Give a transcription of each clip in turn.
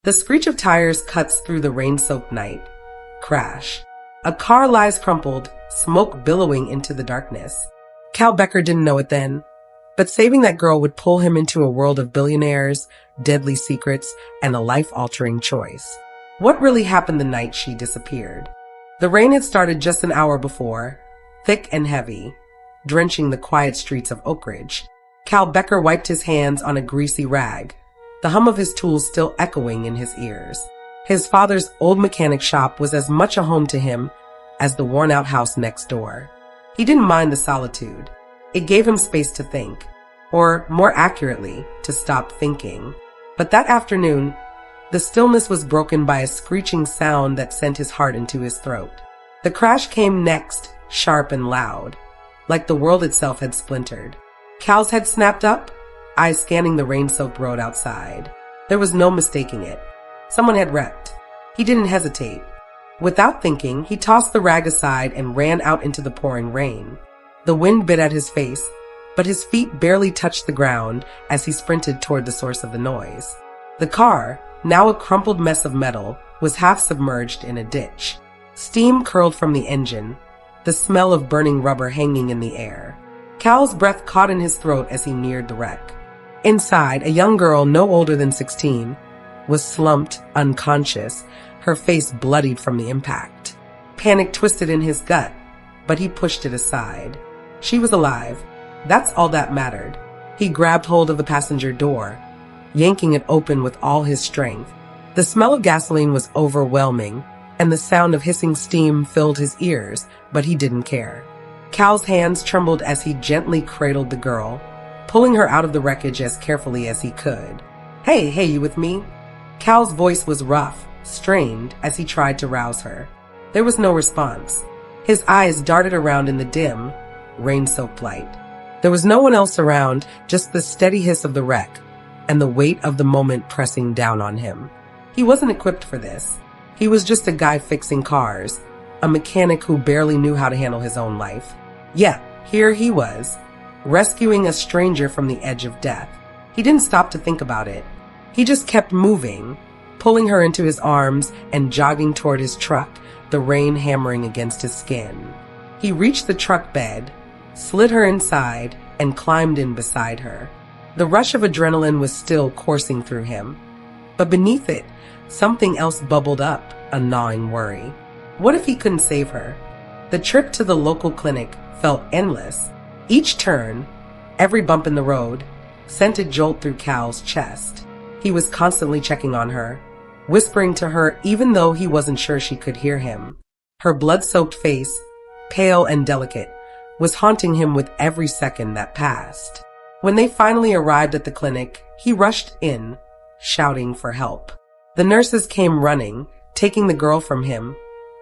The screech of tires cuts through the rain-soaked night. Crash. A car lies crumpled, smoke billowing into the darkness. Cal Becker didn't know it then, but saving that girl would pull him into a world of billionaires, deadly secrets, and a life-altering choice. What really happened the night she disappeared? The rain had started just an hour before, thick and heavy, drenching the quiet streets of Oak Ridge. Cal Becker wiped his hands on a greasy rag, the hum of his tools still echoing in his ears. His father's old mechanic shop was as much a home to him as the worn-out house next door. He didn't mind the solitude. It gave him space to think, or more accurately, to stop thinking. But that afternoon, the stillness was broken by a screeching sound that sent his heart into his throat. The crash came next, sharp and loud, like the world itself had splintered. Cal's head snapped up, eyes scanning the rain-soaked road outside. There was no mistaking it. Someone had wrecked. He didn't hesitate. Without thinking, he tossed the rag aside and ran out into the pouring rain. The wind bit at his face, but his feet barely touched the ground as he sprinted toward the source of the noise. The car, now a crumpled mess of metal, was half submerged in a ditch. Steam curled from the engine, the smell of burning rubber hanging in the air. Cal's breath caught in his throat as he neared the wreck. Inside, a young girl no older than 16 was slumped, unconscious, her face bloodied from the impact. Panic twisted in his gut, but he pushed it aside. She was alive. That's all that mattered. He grabbed hold of the passenger door, yanking it open with all his strength. The smell of gasoline was overwhelming, and the sound of hissing steam filled his ears, but he didn't care. Cal's hands trembled as he gently cradled the girl, pulling her out of the wreckage as carefully as he could. Hey, you with me?" Cal's voice was rough, strained as he tried to rouse her. There was no response. His eyes darted around in the dim, rain-soaked light. There was no one else around, just the steady hiss of the wreck and the weight of the moment pressing down on him. He wasn't equipped for this. He was just a guy fixing cars, a mechanic who barely knew how to handle his own life. Yet, here he was, rescuing a stranger from the edge of death. He didn't stop to think about it. He just kept moving, pulling her into his arms and jogging toward his truck, the rain hammering against his skin. He reached the truck bed, slid her inside, and climbed in beside her. The rush of adrenaline was still coursing through him, but beneath it, something else bubbled up, a gnawing worry. What if he couldn't save her? The trip to the local clinic felt endless. Each turn, every bump in the road, sent a jolt through Cal's chest. He was constantly checking on her, whispering to her even though he wasn't sure she could hear him. Her blood-soaked face, pale and delicate, was haunting him with every second that passed. When they finally arrived at the clinic, he rushed in, shouting for help. The nurses came running, taking the girl from him,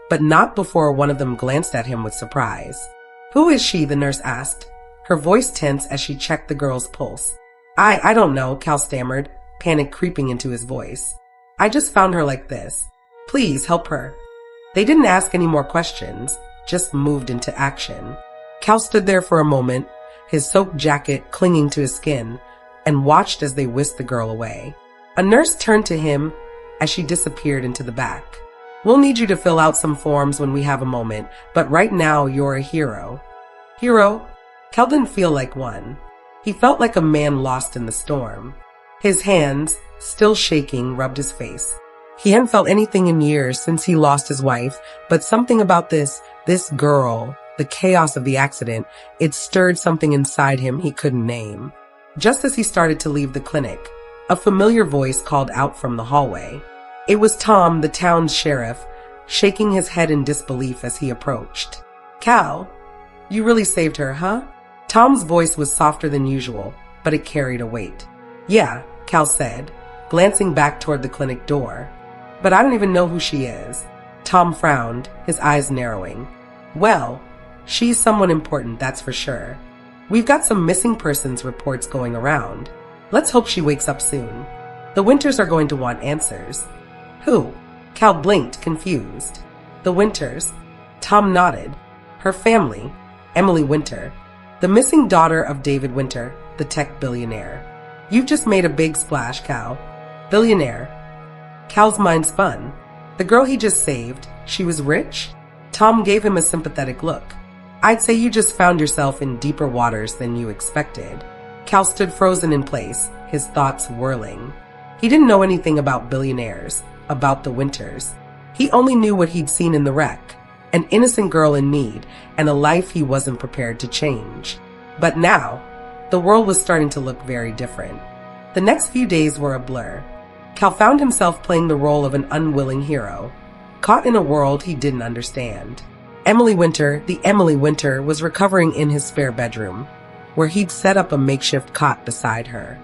but not before one of them glanced at him with surprise. "Who is she?" the nurse asked, her voice tense as she checked the girl's pulse. I don't know," Cal stammered, panic creeping into his voice. "I just found her like this. Please help her." They didn't ask any more questions, just moved into action. Cal stood there for a moment, his soaked jacket clinging to his skin, and watched as they whisked the girl away. A nurse turned to him as she disappeared into the back. "We'll need you to fill out some forms when we have a moment, but right now you're a hero." Hero? Cal didn't feel like one. He felt like a man lost in the storm. His hands, still shaking, rubbed his face. He hadn't felt anything in years since he lost his wife, but something about this girl, the chaos of the accident, it stirred something inside him he couldn't name. Just as he started to leave the clinic, a familiar voice called out from the hallway. It was Tom, the town's sheriff, shaking his head in disbelief as he approached. "Cal, you really saved her, huh?" Tom's voice was softer than usual, but it carried a weight. "Yeah," Cal said, glancing back toward the clinic door. "But I don't even know who she is." Tom frowned, his eyes narrowing. "Well, she's someone important, that's for sure. We've got some missing persons reports going around. Let's hope she wakes up soon. The Winters are going to want answers." "Who?" Cal blinked, confused. "The Winters." Tom nodded. "Her family, Emily Winter, the missing daughter of David Winter, the tech billionaire. You've just made a big splash, Cal." "Billionaire?" Cal Cal's mind spun. The girl he just saved, she was rich? Tom gave him a sympathetic look. I'd say you just found yourself in deeper waters than you expected. Cal stood frozen in place, his thoughts whirling. He didn't know anything about billionaires, about the Winters. He only knew what he'd seen in the wreck, an innocent girl in need, and a life he wasn't prepared to change. But now, the world was starting to look very different. The next few days were a blur. Cal found himself playing the role of an unwilling hero, caught in a world he didn't understand. Emily Winter, was recovering in his spare bedroom, where he'd set up a makeshift cot beside her.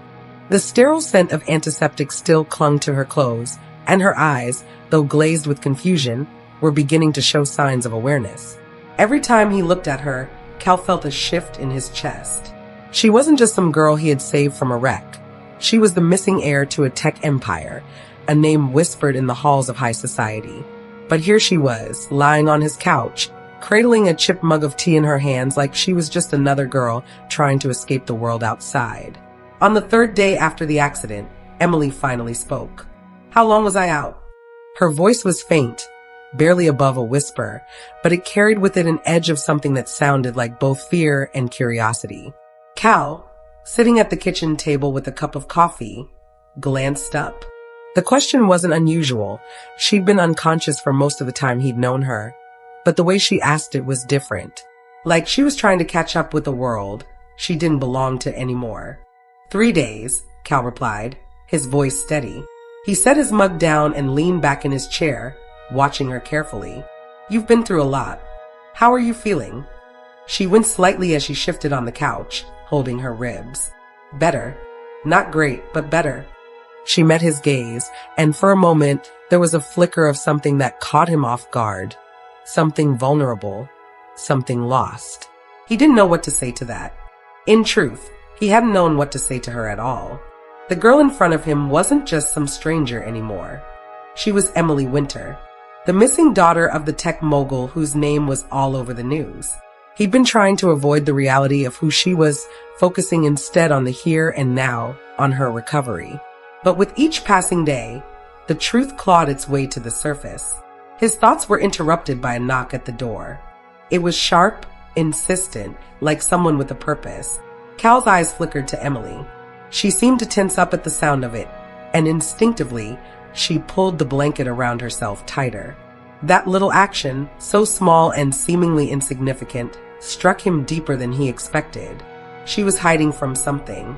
The sterile scent of antiseptic still clung to her clothes, and her eyes, though glazed with confusion, were beginning to show signs of awareness. Every time he looked at her, Cal felt a shift in his chest. She wasn't just some girl he had saved from a wreck. She was the missing heir to a tech empire, a name whispered in the halls of high society. But here she was, lying on his couch, cradling a chipped mug of tea in her hands like she was just another girl trying to escape the world outside. On the third day after the accident, Emily finally spoke. How long was I out? Her voice was faint, barely above a whisper, but it carried with it an edge of something that sounded like both fear and curiosity. Cal, sitting at the kitchen table with a cup of coffee, glanced up. The question wasn't unusual. She'd been unconscious for most of the time he'd known her, but the way she asked it was different. Like she was trying to catch up with a world she didn't belong to anymore. 3 days, Cal replied, his voice steady. He set his mug down and leaned back in his chair, watching her carefully. You've been through a lot. How are you feeling? She winced slightly as she shifted on the couch, holding her ribs. Better. Not great, but better. She met his gaze, and for a moment, there was a flicker of something that caught him off guard. Something vulnerable. Something lost. He didn't know what to say to that. In truth, he hadn't known what to say to her at all. The girl in front of him wasn't just some stranger anymore. She was Emily Winter, the missing daughter of the tech mogul whose name was all over the news. He'd been trying to avoid the reality of who she was, focusing instead on the here and now, on her recovery. But with each passing day, the truth clawed its way to the surface. His thoughts were interrupted by a knock at the door. It was sharp, insistent, like someone with a purpose. Cal's eyes flickered to Emily. She seemed to tense up at the sound of it, and instinctively, she pulled the blanket around herself tighter. That little action, so small and seemingly insignificant, struck him deeper than he expected. She was hiding from something.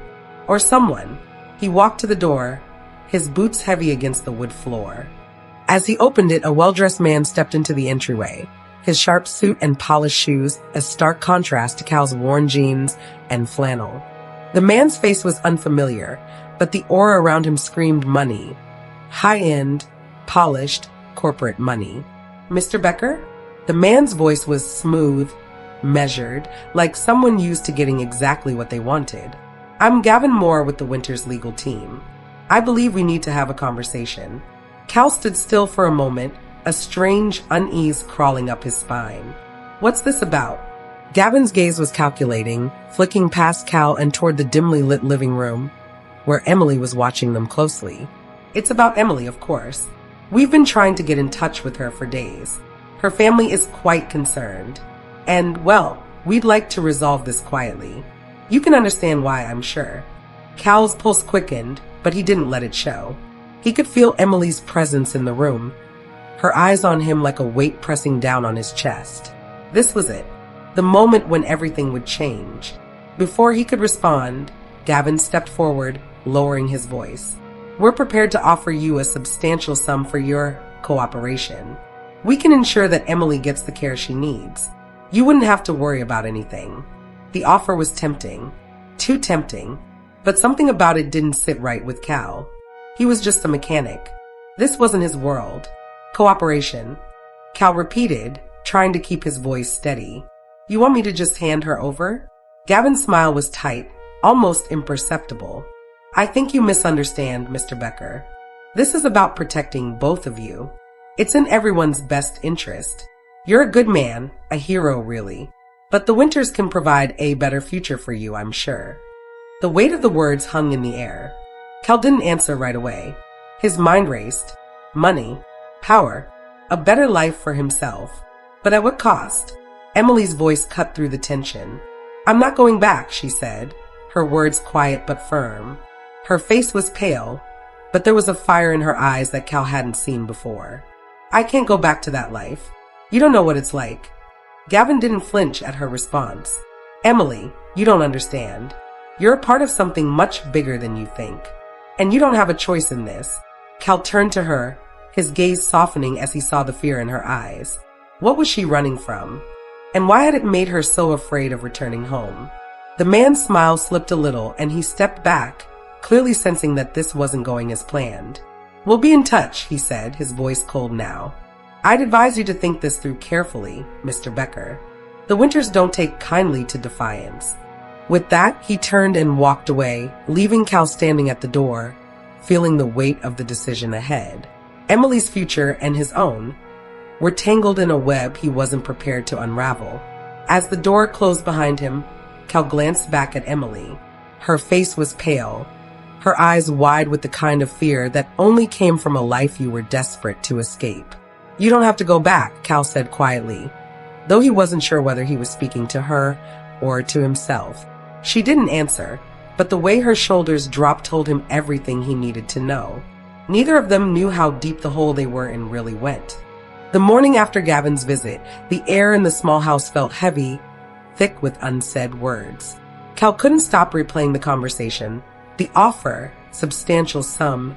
Or someone. He walked to the door, his boots heavy against the wood floor. As he opened it, a well-dressed man stepped into the entryway, his sharp suit and polished shoes a stark contrast to Cal's worn jeans and flannel. The man's face was unfamiliar, but the aura around him screamed money. High-end, polished, corporate money. Mr. Becker? The man's voice was smooth, measured, like someone used to getting exactly what they wanted. I'm Gavin Moore with the Winters legal team. I believe we need to have a conversation. Cal stood still for a moment, a strange unease crawling up his spine. What's this about? Gavin's gaze was calculating, flicking past Cal and toward the dimly lit living room, where Emily was watching them closely. It's about Emily, of course. We've been trying to get in touch with her for days. Her family is quite concerned. And, well, we'd like to resolve this quietly. You can understand why, I'm sure. Cal's pulse quickened, but he didn't let it show. He could feel Emily's presence in the room, her eyes on him like a weight pressing down on his chest. This was it, the moment when everything would change. Before he could respond, Gavin stepped forward, lowering his voice. We're prepared to offer you a substantial sum for your cooperation. We can ensure that Emily gets the care she needs. You wouldn't have to worry about anything. The offer was tempting, too tempting, but something about it didn't sit right with Cal. He was just a mechanic. This wasn't his world. Cooperation. Cal repeated, trying to keep his voice steady. You want me to just hand her over? Gavin's smile was tight, almost imperceptible. I think you misunderstand, Mr. Becker. This is about protecting both of you. It's in everyone's best interest. You're a good man, a hero really, but the Winters can provide a better future for you, I'm sure. The weight of the words hung in the air. Cal didn't answer right away. His mind raced. money, power, a better life for himself. But at what cost? Emily's voice cut through the tension. "I'm not going back," she said, her words quiet but firm. Her face was pale, but there was a fire in her eyes that Cal hadn't seen before. "I can't go back to that life. You don't know what it's like." Gavin didn't flinch at her response. "Emily, you don't understand. You're a part of something much bigger than you think. And you don't have a choice in this." Cal turned to her, his gaze softening as he saw the fear in her eyes. What was she running from? And why had it made her so afraid of returning home? The man's smile slipped a little and he stepped back, clearly sensing that this wasn't going as planned. "We'll be in touch," he said, his voice cold now. "I'd advise you to think this through carefully, Mr. Becker. The Winters don't take kindly to defiance." With that, he turned and walked away, leaving Cal standing at the door, feeling the weight of the decision ahead. Emily's future and his own were tangled in a web he wasn't prepared to unravel. As the door closed behind him, Cal glanced back at Emily. Her face was pale, her eyes wide with the kind of fear that only came from a life you were desperate to escape. "You don't have to go back," Cal said quietly, though he wasn't sure whether he was speaking to her or to himself. She didn't answer, but the way her shoulders dropped told him everything he needed to know. Neither of them knew how deep the hole they were in really went. The morning after Gavin's visit, the air in the small house felt heavy, thick with unsaid words. Cal couldn't stop replaying the conversation, the offer, substantial sum,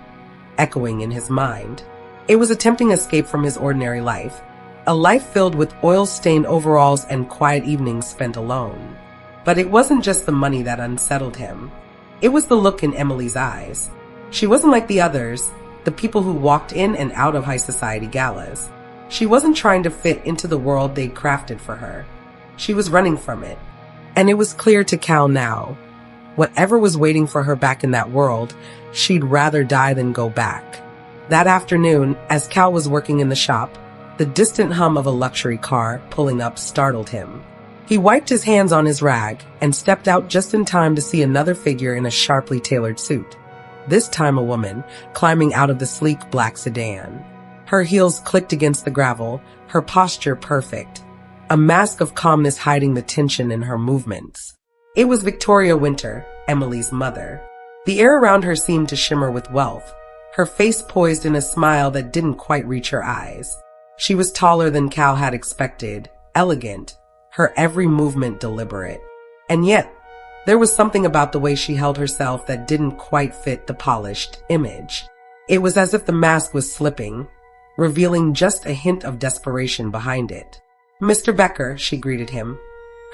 echoing in his mind. It was a tempting escape from his ordinary life, a life filled with oil-stained overalls and quiet evenings spent alone. But it wasn't just the money that unsettled him. It was the look in Emily's eyes. She wasn't like the others, the people who walked in and out of high society galas. She wasn't trying to fit into the world they'd crafted for her. She was running from it. And it was clear to Cal now. Whatever was waiting for her back in that world, she'd rather die than go back. That afternoon, as Cal was working in the shop, the distant hum of a luxury car pulling up startled him. He wiped his hands on his rag and stepped out just in time to see another figure in a sharply tailored suit. This time a woman, climbing out of the sleek black sedan. Her heels clicked against the gravel, her posture perfect, a mask of calmness hiding the tension in her movements. It was Victoria Winter, Emily's mother. The air around her seemed to shimmer with wealth, her face poised in a smile that didn't quite reach her eyes. She was taller than Cal had expected, elegant, her every movement deliberate. And yet, there was something about the way she held herself that didn't quite fit the polished image. It was as if the mask was slipping, revealing just a hint of desperation behind it. "Mr. Becker," she greeted him,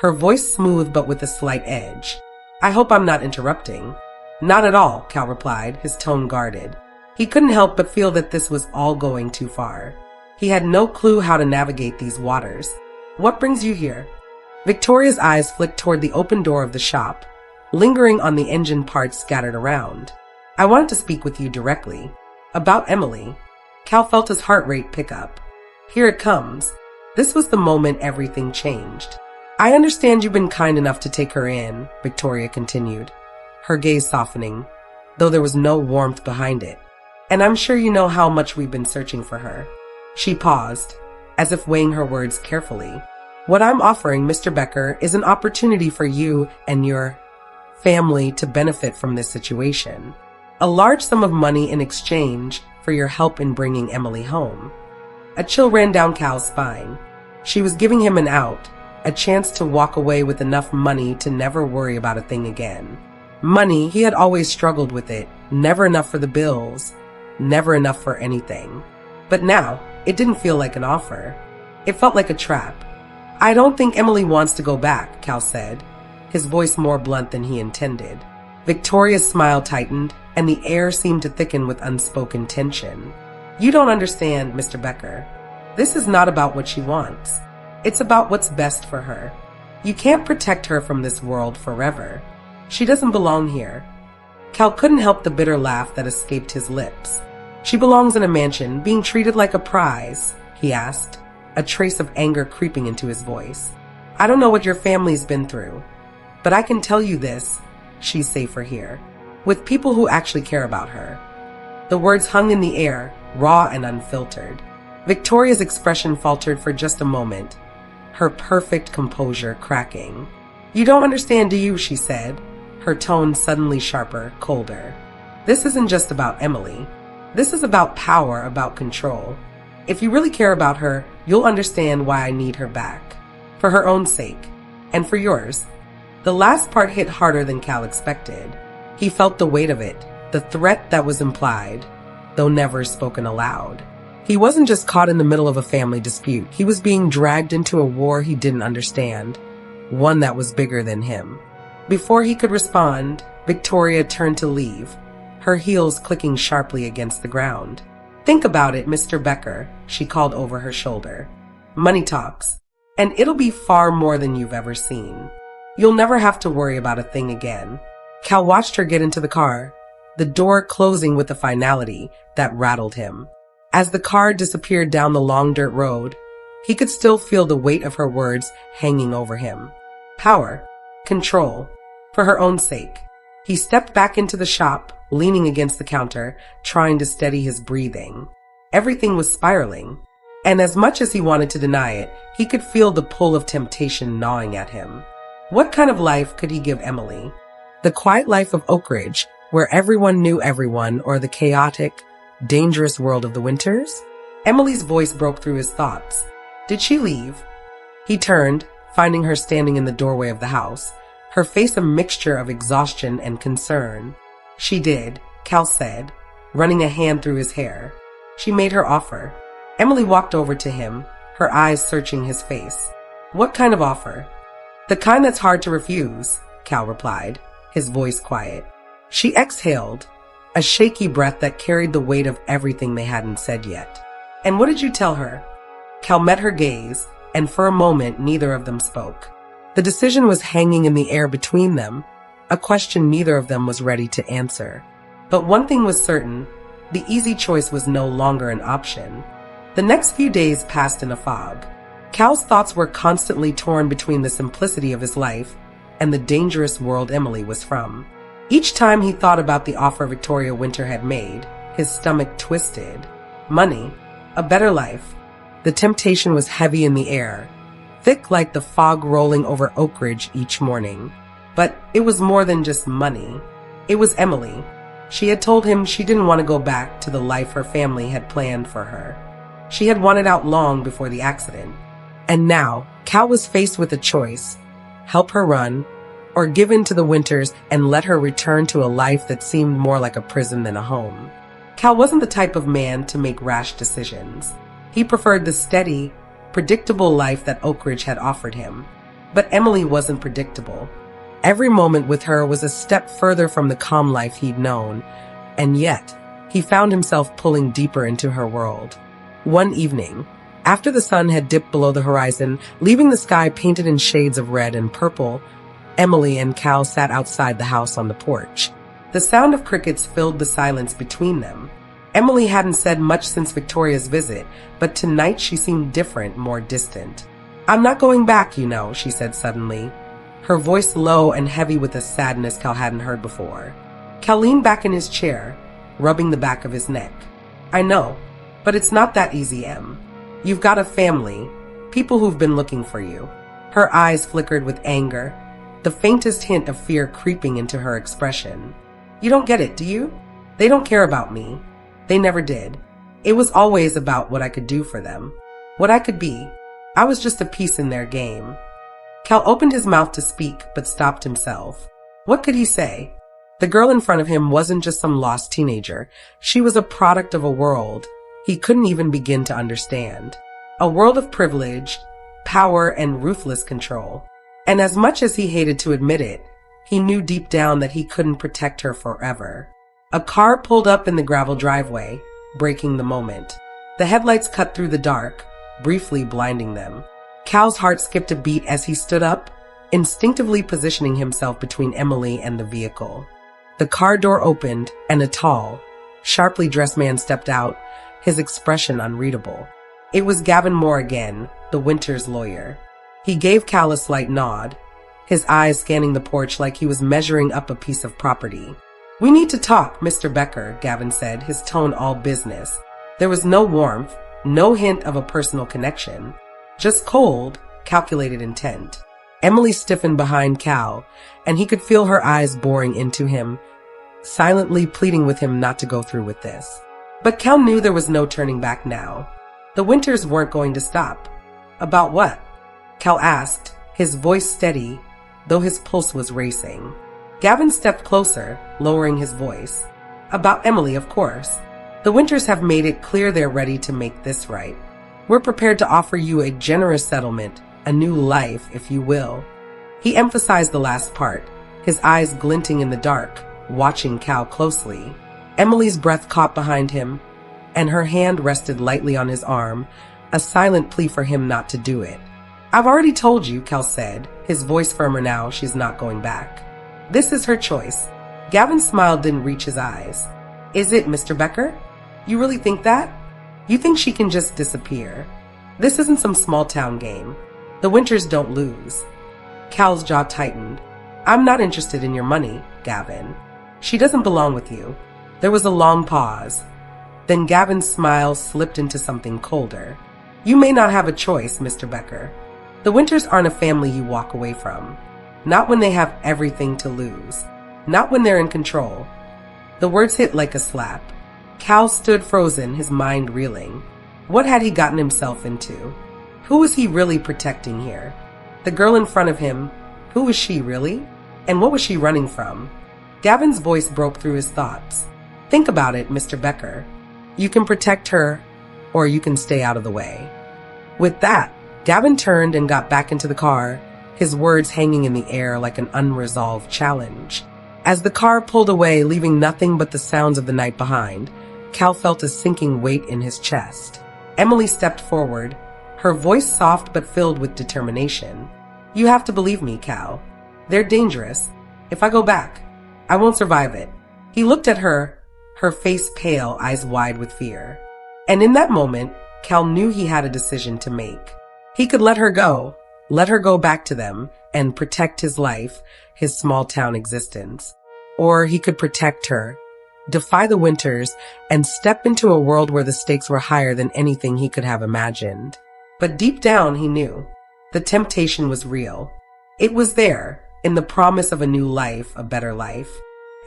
her voice smooth but with a slight edge. "I hope I'm not interrupting." "Not at all," Cal replied, his tone guarded. He couldn't help but feel that this was all going too far. He had no clue how to navigate these waters. "What brings you here?" Victoria's eyes flicked toward the open door of the shop, lingering on the engine parts scattered around. "I wanted to speak with you directly. About Emily." Cal felt his heart rate pick up. "Here it comes." This was the moment everything changed. "I understand you've been kind enough to take her in," Victoria continued, her gaze softening, though there was no warmth behind it. "And I'm sure you know how much we've been searching for her." She paused, as if weighing her words carefully. "What I'm offering, Mr. Becker, is an opportunity for you and your family to benefit from this situation. A large sum of money in exchange for your help in bringing Emily home." A chill ran down Cal's spine. She was giving him an out, a chance to walk away with enough money to never worry about a thing again. Money, he had always struggled with it, never enough for the bills, never enough for anything. But now, it didn't feel like an offer. It felt like a trap. "I don't think Emily wants to go back," Cal said, his voice more blunt than he intended. Victoria's smile tightened, and the air seemed to thicken with unspoken tension. "You don't understand, Mr. Becker. This is not about what she wants. It's about what's best for her. You can't protect her from this world forever. She doesn't belong here." Cal couldn't help the bitter laugh that escaped his lips. "She belongs in a mansion, being treated like a prize?" he asked, a trace of anger creeping into his voice. "I don't know what your family's been through, but I can tell you this, she's safer here, with people who actually care about her." The words hung in the air, raw and unfiltered. Victoria's expression faltered for just a moment, her perfect composure cracking. "You don't understand, do you?" she said, her tone suddenly sharper, colder. "This isn't just about Emily. This is about power, about control. If you really care about her, you'll understand why I need her back. For her own sake. And for yours." The last part hit harder than Cal expected. He felt the weight of it, the threat that was implied, though never spoken aloud. He wasn't just caught in the middle of a family dispute. He was being dragged into a war he didn't understand, one that was bigger than him. Before he could respond, Victoria turned to leave, her heels clicking sharply against the ground. "Think about it, Mr. Becker," she called over her shoulder. "Money talks, and it'll be far more than you've ever seen. You'll never have to worry about a thing again." Cal watched her get into the car, the door closing with a finality that rattled him. As the car disappeared down the long dirt road, he could still feel the weight of her words hanging over him. Power, control, for her own sake. He stepped back into the shop, leaning against the counter, trying to steady his breathing. Everything was spiraling, and as much as he wanted to deny it, he could feel the pull of temptation gnawing at him. What kind of life could he give Emily? The quiet life of Oak Ridge, where everyone knew everyone, or the chaotic, dangerous world of the Winters? Emily's voice broke through his thoughts. Did she leave? He turned, finding her standing in the doorway of the house, her face a mixture of exhaustion and concern. "She did," Cal said, running a hand through his hair. "She made her offer." Emily walked over to him, her eyes searching his face. "What kind of offer?" "The kind that's hard to refuse," Cal replied, his voice quiet. She exhaled, a shaky breath that carried the weight of everything they hadn't said yet. "And what did you tell her?" Cal met her gaze, and for a moment neither of them spoke. The decision was hanging in the air between them, a question neither of them was ready to answer. But one thing was certain, the easy choice was no longer an option. The next few days passed in a fog. Cal's thoughts were constantly torn between the simplicity of his life and the dangerous world Emily was from. Each time he thought about the offer Victoria Winter had made, his stomach twisted. Money, a better life. The temptation was heavy in the air, thick like the fog rolling over Oak Ridge each morning. But it was more than just money. It was Emily. She had told him she didn't want to go back to the life her family had planned for her. She had wanted out long before the accident. And now, Cal was faced with a choice: help her run, or give in to the Winters and let her return to a life that seemed more like a prison than a home. Cal wasn't the type of man to make rash decisions. He preferred the steady, predictable life that Oak Ridge had offered him. But Emily wasn't predictable. Every moment with her was a step further from the calm life he'd known, and yet, he found himself pulling deeper into her world. One evening, after the sun had dipped below the horizon, leaving the sky painted in shades of red and purple, Emily and Cal sat outside the house on the porch. The sound of crickets filled the silence between them. Emily hadn't said much since Victoria's visit, but tonight she seemed different, more distant. "I'm not going back, you know," she said suddenly, her voice low and heavy with a sadness Cal hadn't heard before. Cal leaned back in his chair, rubbing the back of his neck. "I know, but it's not that easy, Em. You've got a family, people who've been looking for you." Her eyes flickered with anger, the faintest hint of fear creeping into her expression. "You don't get it, do you? They don't care about me. They never did. It was always about what I could do for them, what I could be. I was just a piece in their game." Cal opened his mouth to speak, but stopped himself. What could he say? The girl in front of him wasn't just some lost teenager. She was a product of a world he couldn't even begin to understand. A world of privilege, power, and ruthless control. And as much as he hated to admit it, he knew deep down that he couldn't protect her forever. A car pulled up in the gravel driveway, breaking the moment. The headlights cut through the dark, briefly blinding them. Cal's heart skipped a beat as he stood up, instinctively positioning himself between Emily and the vehicle. The car door opened, and a tall, sharply dressed man stepped out, his expression unreadable. It was Gavin Moore again, the Winters lawyer. He gave Cal a slight nod, his eyes scanning the porch like he was measuring up a piece of property. "We need to talk, Mr. Becker," Gavin said, his tone all business. There was no warmth, no hint of a personal connection, just cold, calculated intent. Emily stiffened behind Cal, and he could feel her eyes boring into him, silently pleading with him not to go through with this. But Cal knew there was no turning back now. The Winters weren't going to stop. About what? Cal asked, his voice steady, though his pulse was racing. Gavin stepped closer, lowering his voice. About Emily, of course. The Winters have made it clear they're ready to make this right. We're prepared to offer you a generous settlement, a new life, if you will. He emphasized the last part, his eyes glinting in the dark, watching Cal closely. Emily's breath caught behind him, and her hand rested lightly on his arm, a silent plea for him not to do it. I've already told you, Cal said, his voice firmer now. She's not going back. This is her choice. Gavin's smile didn't reach his eyes. Is it, Mr. Becker? You really think that? You think she can just disappear? This isn't some small-town game. The Winters don't lose. Cal's jaw tightened. I'm not interested in your money, Gavin. She doesn't belong with you. There was a long pause. Then Gavin's smile slipped into something colder. You may not have a choice, Mr. Becker. The Winters aren't a family you walk away from. Not when they have everything to lose. Not when they're in control. The words hit like a slap. Cal stood frozen, his mind reeling. What had he gotten himself into? Who was he really protecting here? The girl in front of him, who was she really? And what was she running from? Gavin's voice broke through his thoughts. Think about it, Mr. Becker. You can protect her, or you can stay out of the way. With that, Gavin turned and got back into the car, his words hanging in the air like an unresolved challenge. As the car pulled away, leaving nothing but the sounds of the night behind, Cal felt a sinking weight in his chest. Emily stepped forward, her voice soft but filled with determination. You have to believe me, Cal. They're dangerous. If I go back, I won't survive it. He looked at her, her face pale, eyes wide with fear. And in that moment, Cal knew he had a decision to make. He could let her go back to them, and protect his life, his small-town existence. Or he could protect her, defy the Winters, and step into a world where the stakes were higher than anything he could have imagined. But deep down, he knew. The temptation was real. It was there, in the promise of a new life, a better life.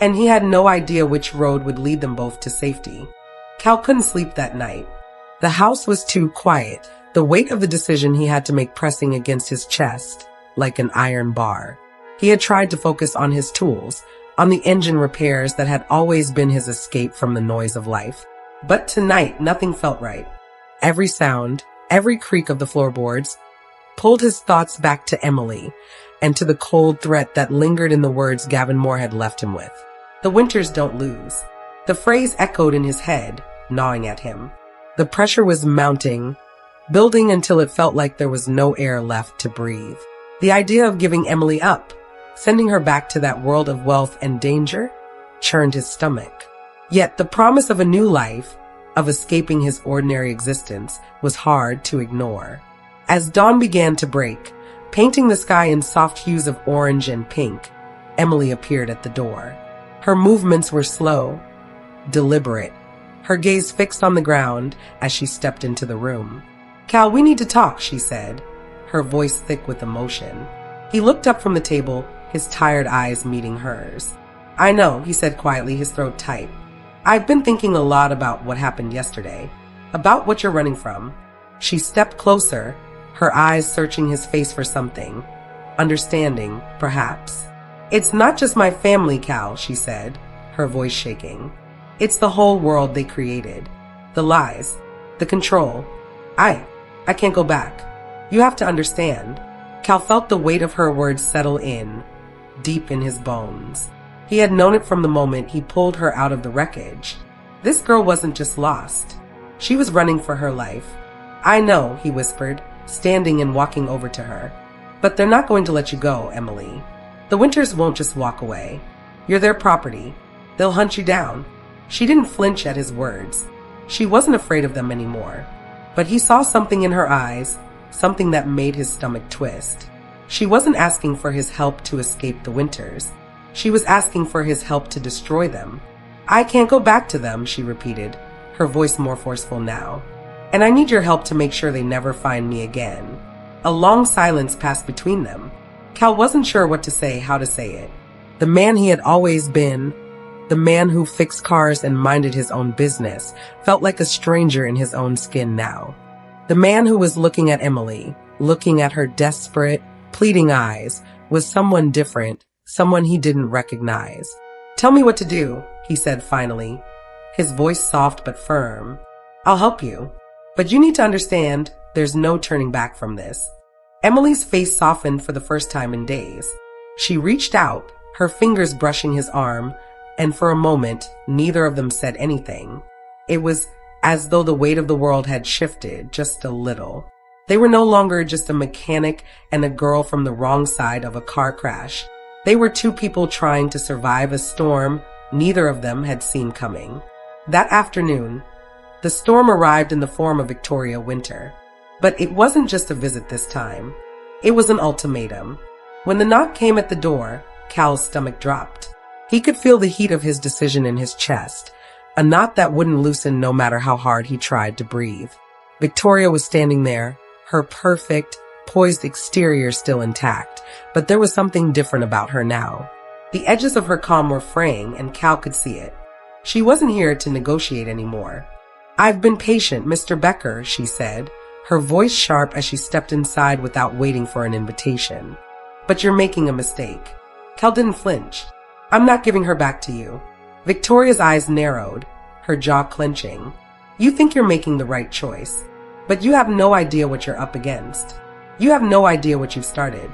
And he had no idea which road would lead them both to safety. Cal couldn't sleep that night. The house was too quiet, the weight of the decision he had to make pressing against his chest like an iron bar. He had tried to focus on his tools, on the engine repairs that had always been his escape from the noise of life. But tonight, nothing felt right. Every sound, every creak of the floorboards, pulled his thoughts back to Emily and to the cold threat that lingered in the words Gavin Moore had left him with. The Winters don't lose. The phrase echoed in his head, gnawing at him. The pressure was mounting, building until it felt like there was no air left to breathe. The idea of giving Emily up, sending her back to that world of wealth and danger, churned his stomach. Yet the promise of a new life, of escaping his ordinary existence, was hard to ignore. As dawn began to break, painting the sky in soft hues of orange and pink, Emily appeared at the door. Her movements were slow, deliberate, her gaze fixed on the ground as she stepped into the room. Cal, we need to talk, she said, her voice thick with emotion. He looked up from the table, his tired eyes meeting hers. I know, he said quietly, his throat tight. I've been thinking a lot about what happened yesterday, about what you're running from. She stepped closer, her eyes searching his face for something. Understanding, perhaps. It's not just my family, Cal, she said, her voice shaking. It's the whole world they created. The lies, the control. I can't go back. You have to understand. Cal felt the weight of her words settle in, deep in his bones. He had known it from the moment he pulled her out of the wreckage. This girl wasn't just lost. She was running for her life. I know, he whispered, standing and walking over to her. But they're not going to let you go, Emily. The Winters won't just walk away. You're their property. They'll hunt you down. She didn't flinch at his words. She wasn't afraid of them anymore. But he saw something in her eyes, something that made his stomach twist. She wasn't asking for his help to escape the Winters. She was asking for his help to destroy them. I can't go back to them, she repeated, her voice more forceful now. "And I need your help to make sure they never find me again." A long silence passed between them. Cal wasn't sure what to say, how to say it. The man he had always been, the man who fixed cars and minded his own business, felt like a stranger in his own skin now. The man who was looking at Emily, looking at her desperate, pleading eyes, was someone different, someone he didn't recognize. "Tell me what to do," he said finally, his voice soft but firm. "I'll help you. But you need to understand, there's no turning back from this." Emily's face softened for the first time in days. She reached out, her fingers brushing his arm, and for a moment, neither of them said anything. It was as though the weight of the world had shifted just a little. They were no longer just a mechanic and a girl from the wrong side of a car crash. They were two people trying to survive a storm neither of them had seen coming. That afternoon, the storm arrived in the form of Victoria Winter. But it wasn't just a visit this time. It was an ultimatum. When the knock came at the door, Cal's stomach dropped. He could feel the heat of his decision in his chest, a knot that wouldn't loosen no matter how hard he tried to breathe. Victoria was standing there, her perfect, poised exterior still intact, but there was something different about her now. The edges of her calm were fraying, and Cal could see it. She wasn't here to negotiate anymore. "I've been patient, Mr. Becker," she said, her voice sharp as she stepped inside without waiting for an invitation. "But you're making a mistake." Cal didn't flinch. "I'm not giving her back to you." Victoria's eyes narrowed, her jaw clenching. "You think you're making the right choice, but you have no idea what you're up against. You have no idea what you've started."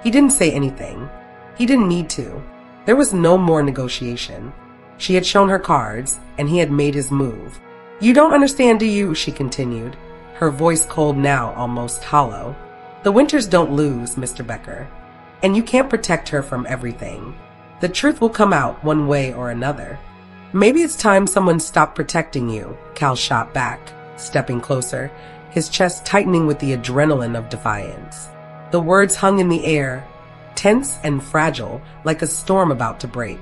He didn't say anything. He didn't need to. There was no more negotiation. She had shown her cards, and he had made his move. "You don't understand, do you?" she continued, her voice cold now, almost hollow. "The Winters don't lose, Mr. Becker, and you can't protect her from everything. The truth will come out one way or another." "Maybe it's time someone stopped protecting you," Cal shot back, stepping closer, his chest tightening with the adrenaline of defiance. The words hung in the air, tense and fragile, like a storm about to break.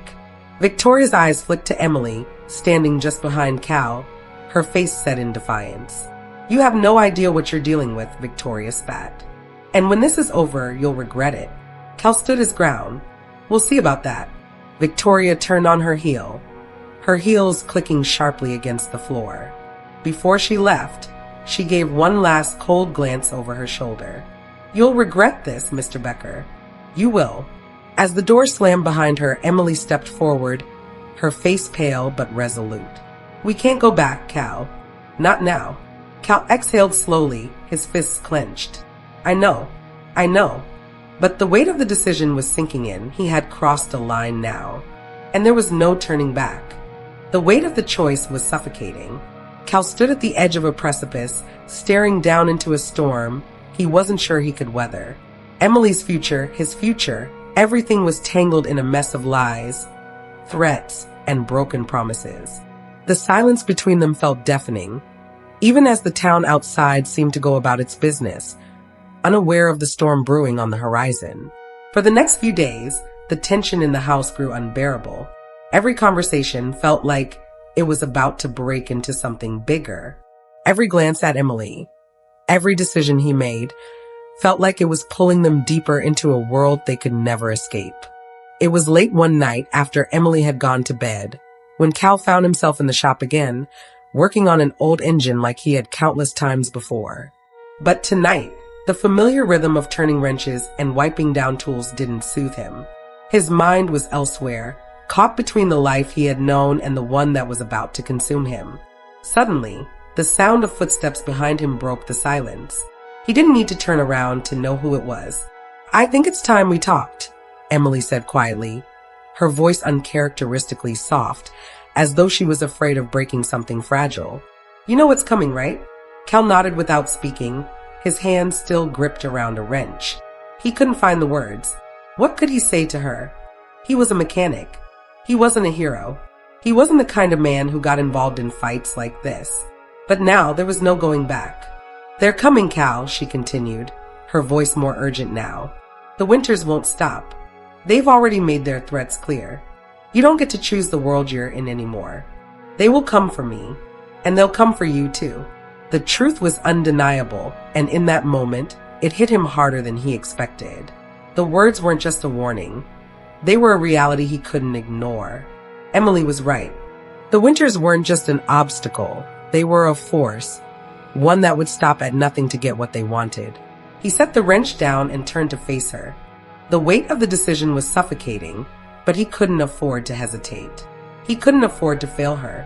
Victoria's eyes flicked to Emily, standing just behind Cal, her face set in defiance. "You have no idea what you're dealing with," Victoria spat. "And when this is over, you'll regret it." Cal stood his ground. "We'll see about that." Victoria turned on her heel, her heels clicking sharply against the floor. Before she left, she gave one last cold glance over her shoulder. "You'll regret this, Mr. Becker. You will." As the door slammed behind her, Emily stepped forward, her face pale but resolute. "We can't go back, Cal. Not now." Cal exhaled slowly, his fists clenched. I know. But the weight of the decision was sinking in. He had crossed a line now, and there was no turning back. The weight of the choice was suffocating. Cal stood at the edge of a precipice, staring down into a storm he wasn't sure he could weather. Emily's future, his future, everything was tangled in a mess of lies, threats, and broken promises. The silence between them felt deafening, even as the town outside seemed to go about its business, unaware of the storm brewing on the horizon. For the next few days, the tension in the house grew unbearable. Every conversation felt like it was about to break into something bigger. Every glance at Emily, every decision he made, felt like it was pulling them deeper into a world they could never escape. It was late one night after Emily had gone to bed, when Cal found himself in the shop again, working on an old engine like he had countless times before. But tonight, the familiar rhythm of turning wrenches and wiping down tools didn't soothe him. His mind was elsewhere, caught between the life he had known and the one that was about to consume him. Suddenly, the sound of footsteps behind him broke the silence. He didn't need to turn around to know who it was. "I think it's time we talked," Emily said quietly, her voice uncharacteristically soft, as though she was afraid of breaking something fragile. "You know what's coming, right?" Cal nodded without speaking, his hand still gripped around a wrench. He couldn't find the words. What could he say to her? He was a mechanic. He wasn't a hero. He wasn't the kind of man who got involved in fights like this. But now there was no going back. "They're coming, Cal," she continued, her voice more urgent now. "The Winters won't stop. They've already made their threats clear. You don't get to choose the world you're in anymore. They will come for me. And they'll come for you too. The truth was undeniable, and in that moment, it hit him harder than he expected. The words weren't just a warning. They were a reality he couldn't ignore. Emily was right. The Winters weren't just an obstacle. They were a force, one that would stop at nothing to get what they wanted. He set the wrench down and turned to face her. The weight of the decision was suffocating, but he couldn't afford to hesitate. He couldn't afford to fail her.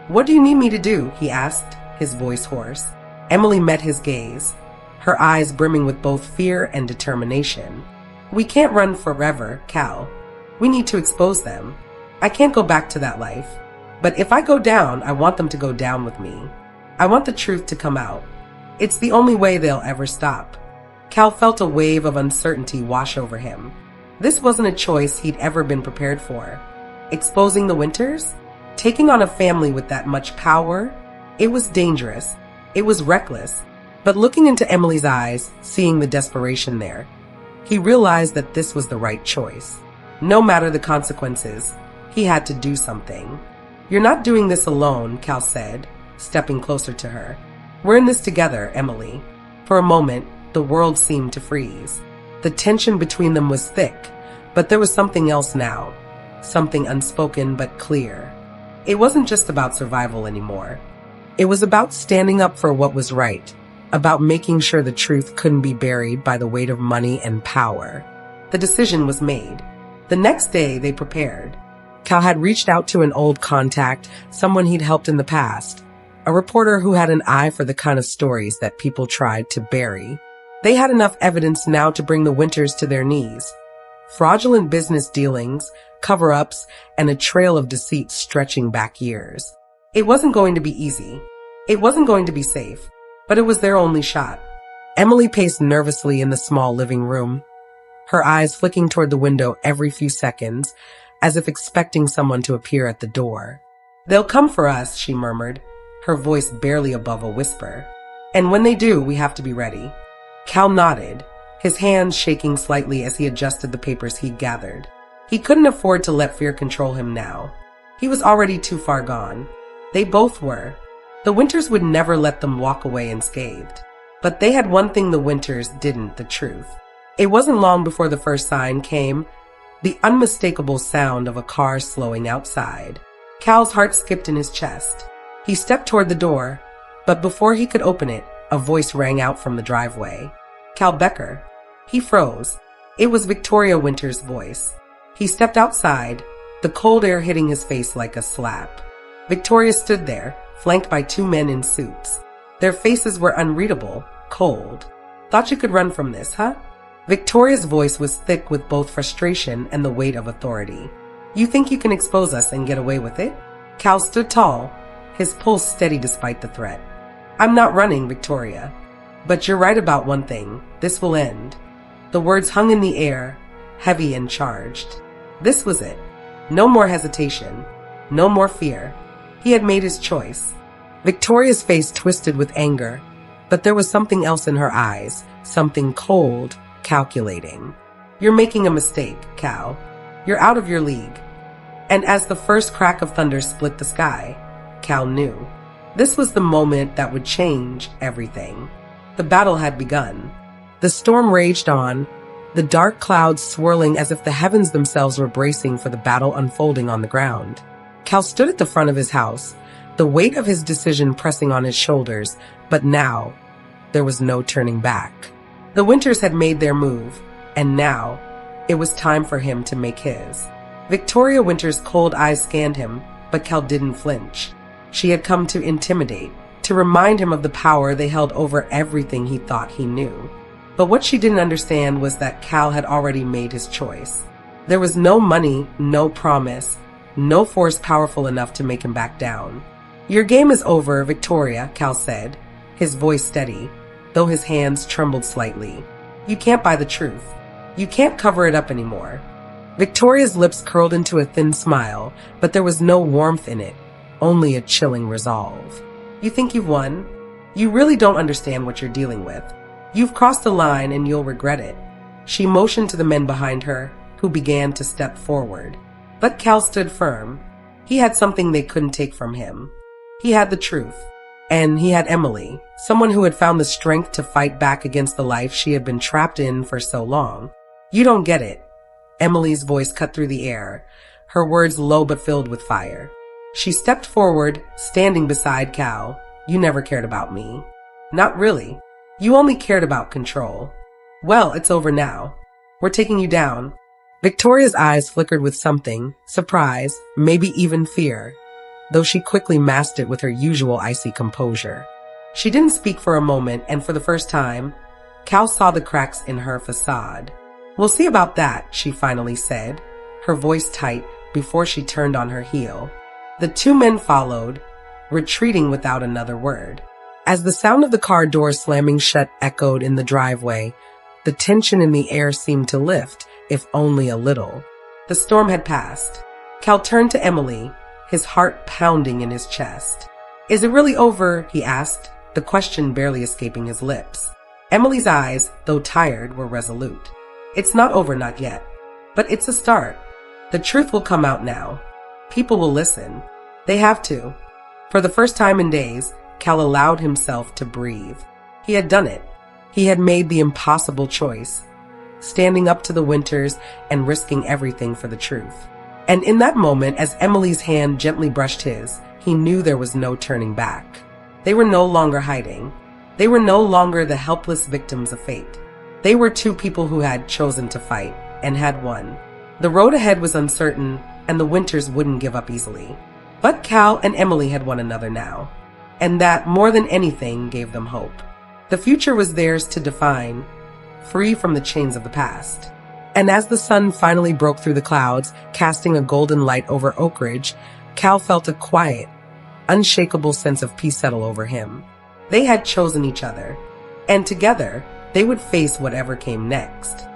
"What do you need me to do?" he asked, his voice hoarse. Emily met his gaze, her eyes brimming with both fear and determination. "We can't run forever, Cal. We need to expose them. I can't go back to that life. But if I go down, I want them to go down with me. I want the truth to come out. It's the only way they'll ever stop." Cal felt a wave of uncertainty wash over him. This wasn't a choice he'd ever been prepared for. Exposing the Winters? Taking on a family with that much power? It was dangerous. It was reckless. But looking into Emily's eyes, seeing the desperation there, he realized that this was the right choice. No matter the consequences, he had to do something. "You're not doing this alone," Cal said, stepping closer to her. "We're in this together, Emily." For a moment, the world seemed to freeze. The tension between them was thick, but there was something else now. Something unspoken but clear. It wasn't just about survival anymore. It was about standing up for what was right, about making sure the truth couldn't be buried by the weight of money and power. The decision was made. The next day, they prepared. Cal had reached out to an old contact, someone he'd helped in the past, a reporter who had an eye for the kind of stories that people tried to bury. They had enough evidence now to bring the Winters to their knees. Fraudulent business dealings, cover-ups, and a trail of deceit stretching back years. It wasn't going to be easy. It wasn't going to be safe, but it was their only shot. Emily paced nervously in the small living room, her eyes flicking toward the window every few seconds, as if expecting someone to appear at the door. "They'll come for us," she murmured, her voice barely above a whisper. "And when they do, we have to be ready." Cal nodded, his hands shaking slightly as he adjusted the papers he'd gathered. He couldn't afford to let fear control him now. He was already too far gone. They both were. The Winters would never let them walk away unscathed. But they had one thing the Winters didn't, the truth. It wasn't long before the first sign came, the unmistakable sound of a car slowing outside. Cal's heart skipped in his chest. He stepped toward the door, but before he could open it, a voice rang out from the driveway. "Cal Becker." He froze. It was Victoria Winter's voice. He stepped outside, the cold air hitting his face like a slap. Victoria stood there, flanked by two men in suits. Their faces were unreadable, cold. "Thought you could run from this, huh?" Victoria's voice was thick with both frustration and the weight of authority. "You think you can expose us and get away with it?" Cal stood tall, his pulse steady despite the threat. "I'm not running, Victoria. But you're right about one thing. This will end." The words hung in the air, heavy and charged. This was it. No more hesitation. No more fear. He had made his choice. Victoria's face twisted with anger, but there was something else in her eyes, something cold, calculating. "You're making a mistake, Cal. You're out of your league." And as the first crack of thunder split the sky, Cal knew. This was the moment that would change everything. The battle had begun. The storm raged on, the dark clouds swirling as if the heavens themselves were bracing for the battle unfolding on the ground. Cal stood at the front of his house, the weight of his decision pressing on his shoulders, but now there was no turning back. The Winters had made their move, and now it was time for him to make his. Victoria Winter's cold eyes scanned him, but Cal didn't flinch. She had come to intimidate, to remind him of the power they held over everything he thought he knew. But what she didn't understand was that Cal had already made his choice. There was no money, no promise, no force powerful enough to make him back down. "Your game is over, Victoria," Cal said, his voice steady, though his hands trembled slightly. "You can't buy the truth. You can't cover it up anymore." Victoria's lips curled into a thin smile, but there was no warmth in it, only a chilling resolve. "You think you've won? You really don't understand what you're dealing with. You've crossed the line and you'll regret it." She motioned to the men behind her, who began to step forward. But Cal stood firm. He had something they couldn't take from him. He had the truth. And he had Emily, someone who had found the strength to fight back against the life she had been trapped in for so long. You don't get it. Emily's voice cut through the air, her words low but filled with fire. She stepped forward, standing beside Cal. You never cared about me. Not really. You only cared about control. Well, it's over now. We're taking you down. Victoria's eyes flickered with something, surprise, maybe even fear, though she quickly masked it with her usual icy composure. She didn't speak for a moment, and for the first time, Cal saw the cracks in her facade. We'll see about that, she finally said, her voice tight before she turned on her heel. The two men followed, retreating without another word. As the sound of the car door slamming shut echoed in the driveway, the tension in the air seemed to lift, if only a little. The storm had passed. Cal turned to Emily, his heart pounding in his chest. Is it really over? He asked, the question barely escaping his lips. Emily's eyes, though tired, were resolute. It's not over, not yet. But it's a start. The truth will come out now. People will listen. They have to. For the first time in days, Cal allowed himself to breathe. He had done it. He had made the impossible choice, standing up to the Winters and risking everything for the truth. And in that moment, as Emily's hand gently brushed his, he knew there was no turning back. They were no longer hiding. They were no longer the helpless victims of fate. They were two people who had chosen to fight and had won. The road ahead was uncertain, and the Winters wouldn't give up easily. But Cal and Emily had one another now, and that, more than anything, gave them hope. The future was theirs to define, free from the chains of the past. And as the sun finally broke through the clouds, casting a golden light over Oak Ridge, Cal felt a quiet, unshakable sense of peace settle over him. They had chosen each other, and together, they would face whatever came next.